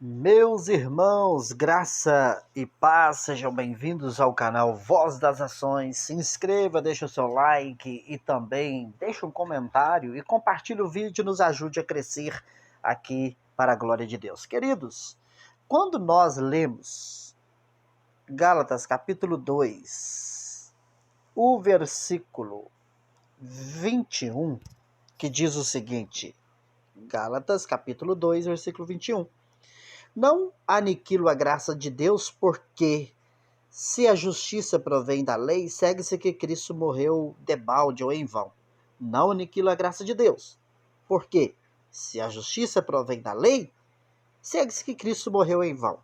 Meus irmãos, graça e paz, sejam bem-vindos ao canal Voz das Ações. Se inscreva, deixe o seu like e também deixe um comentário e compartilhe o vídeo, nos ajude a crescer aqui para a glória de Deus. Queridos, quando nós lemos Gálatas capítulo 2, o versículo 21, que diz o seguinte, Gálatas capítulo 2, versículo 21. Não aniquilo a graça de Deus, porque se a justiça provém da lei, segue-se que Cristo morreu debalde ou em vão. Não aniquilo a graça de Deus, porque se a justiça provém da lei, segue-se que Cristo morreu em vão.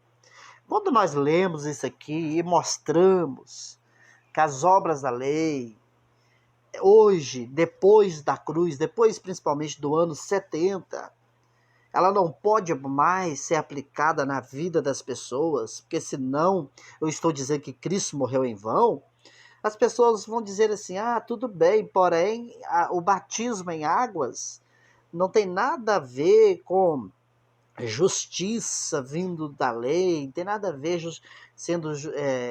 Quando nós lemos isso aqui e mostramos que as obras da lei, hoje, depois da cruz, depois principalmente do ano 70, ela não pode mais ser aplicada na vida das pessoas, porque senão eu estou dizendo que Cristo morreu em vão, as pessoas vão dizer assim, tudo bem, porém o batismo em águas não tem nada a ver com justiça vindo da lei, não tem nada a ver sendo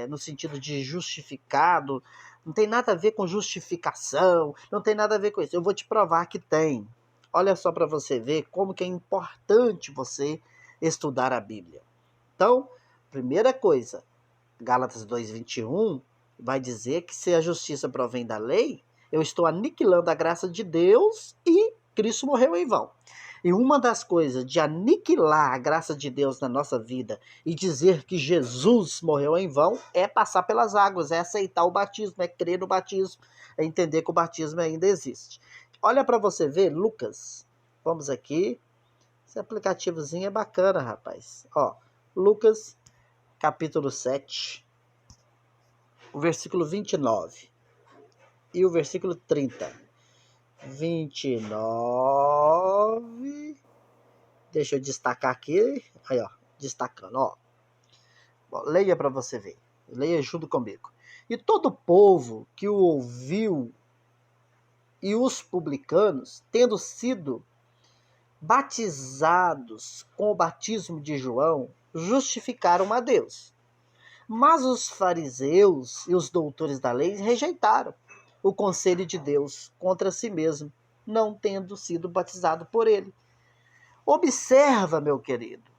no sentido de justificado, não tem nada a ver com justificação, não tem nada a ver com isso. Eu vou te provar que tem. Olha só para você ver como que é importante você estudar a Bíblia. Então, primeira coisa, Gálatas 2:21 vai dizer que se a justiça provém da lei, eu estou aniquilando a graça de Deus e Cristo morreu em vão. E uma das coisas de aniquilar a graça de Deus na nossa vida e dizer que Jesus morreu em vão é passar pelas águas, é aceitar o batismo, é crer no batismo, é entender que o batismo ainda existe. Olha para você ver, Lucas. Vamos aqui. Esse aplicativozinho é bacana, rapaz. Ó, Lucas, capítulo 7, o versículo 29 e o versículo 30. 29. Deixa eu destacar aqui. Aí, ó, destacando, ó. Leia para você ver. Leia junto comigo. E todo o povo que o ouviu e os publicanos, tendo sido batizados com o batismo de João, justificaram a Deus. Mas os fariseus e os doutores da lei rejeitaram o conselho de Deus contra si mesmo, não tendo sido batizado por ele. Observa, meu querido.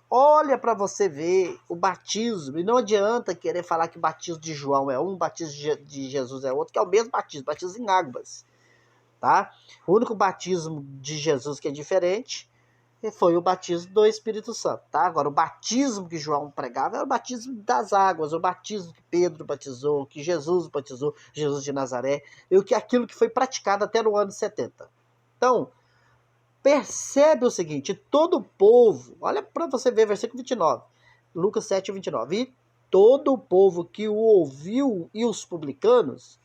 Olha para você ver o batismo. E não adianta querer falar que o batismo de João é um, o batismo de Jesus é outro, que é o mesmo batismo em águas. Tá? O único batismo de Jesus que é diferente foi o batismo do Espírito Santo. Tá? Agora, o batismo que João pregava era o batismo das águas, o batismo que Pedro batizou, que Jesus batizou, Jesus de Nazaré, e aquilo que foi praticado até no ano 70. Então, percebe o seguinte, todo o povo, olha para você ver, versículo 29, Lucas 7, 29, e todo o povo que o ouviu e os publicanos,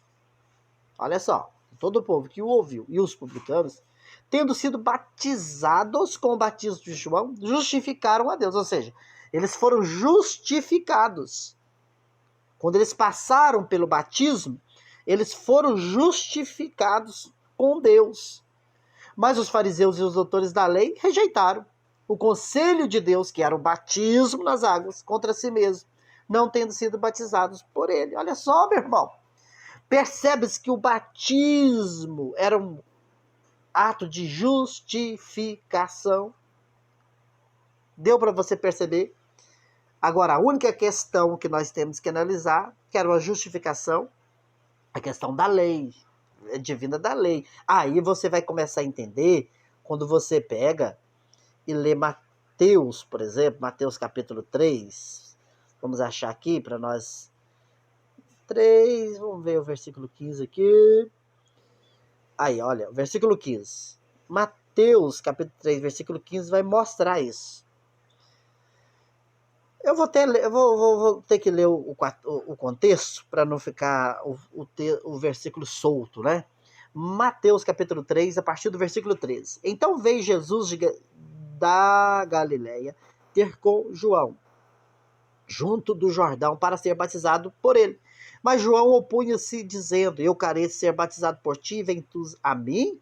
olha só, todo o povo que o ouviu e os publicanos, tendo sido batizados com o batismo de João, justificaram a Deus, ou seja, eles foram justificados. Quando eles passaram pelo batismo, eles foram justificados com Deus. Mas os fariseus e os doutores da lei rejeitaram o conselho de Deus, que era o batismo nas águas, contra si mesmo, não tendo sido batizados por ele. Olha só, meu irmão. Percebe-se que o batismo era um ato de justificação. Deu para você perceber? Agora, a única questão que nós temos que analisar, que era uma justificação, a questão da lei, divina da lei. Aí você vai começar a entender quando você pega e lê Mateus, por exemplo, Mateus capítulo 3. Vamos achar aqui para nós. 3, vamos ver o versículo 15 aqui. Aí, olha, o versículo 15. Mateus capítulo 3, versículo 15 vai mostrar isso. Eu vou ter que ler o contexto para não ficar o versículo solto, né? Mateus capítulo 3, a partir do versículo 13. Então veio Jesus da Galileia ter com João, junto do Jordão, para ser batizado por ele. Mas João opunha-se, dizendo, eu careço ser batizado por ti, vem tu a mim?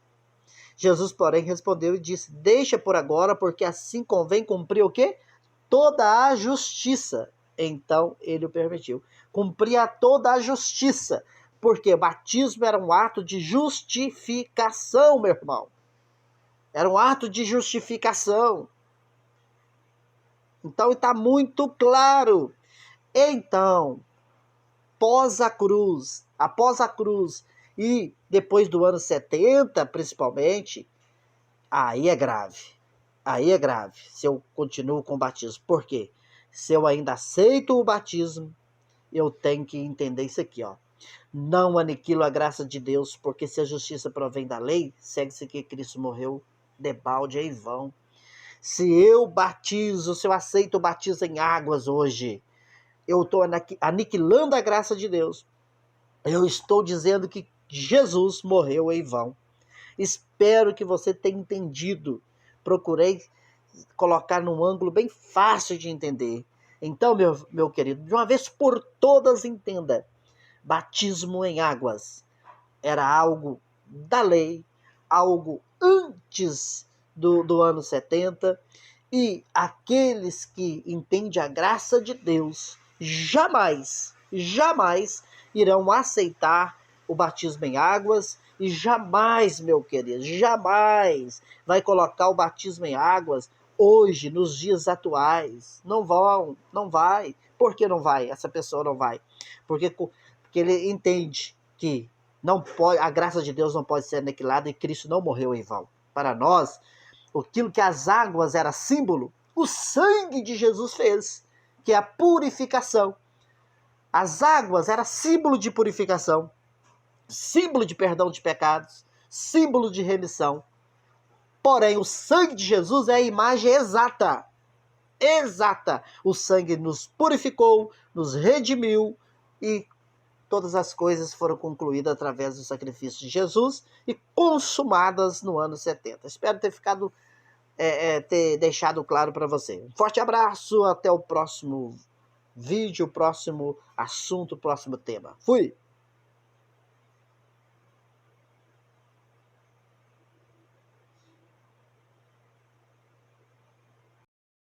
Jesus, porém, respondeu e disse, deixa por agora, porque assim convém cumprir o quê? toda a justiça. Então ele o permitiu. Cumpria toda a justiça. Porque o batismo era um ato de justificação, meu irmão. Era um ato de justificação. Então está muito claro. Então, após a cruz e depois do ano 70, principalmente, aí é grave. Aí é grave se eu continuo com o batismo. Por quê? Se eu ainda aceito o batismo, eu tenho que entender isso aqui, ó. Não aniquilo a graça de Deus, porque se a justiça provém da lei, segue-se que Cristo morreu debalde em vão. Se eu batizo, se eu aceito o batismo em águas hoje, eu estou aniquilando a graça de Deus. Eu estou dizendo que Jesus morreu em vão. Espero que você tenha entendido. Procurei colocar num ângulo bem fácil de entender. Então, meu querido, de uma vez por todas entenda. Batismo em águas era algo da lei, algo antes do ano 70, e aqueles que entendem a graça de Deus jamais irão aceitar o batismo em águas e jamais, meu querido, jamais vai colocar o batismo em águas hoje, nos dias atuais. Não vai. Por que não vai? Essa pessoa não vai. Porque ele entende que não pode, a graça de Deus não pode ser aniquilada e Cristo não morreu em vão. Para nós, aquilo que as águas era símbolo, o sangue de Jesus fez, que é a purificação. As águas era símbolo de purificação, símbolo de perdão de pecados, símbolo de remissão. Porém, o sangue de Jesus é a imagem exata. Exata. O sangue nos purificou, nos redimiu e todas as coisas foram concluídas através do sacrifício de Jesus e consumadas no ano 70. Espero ter ter deixado claro para você. Um forte abraço, até o próximo vídeo, próximo assunto, próximo tema. Fui!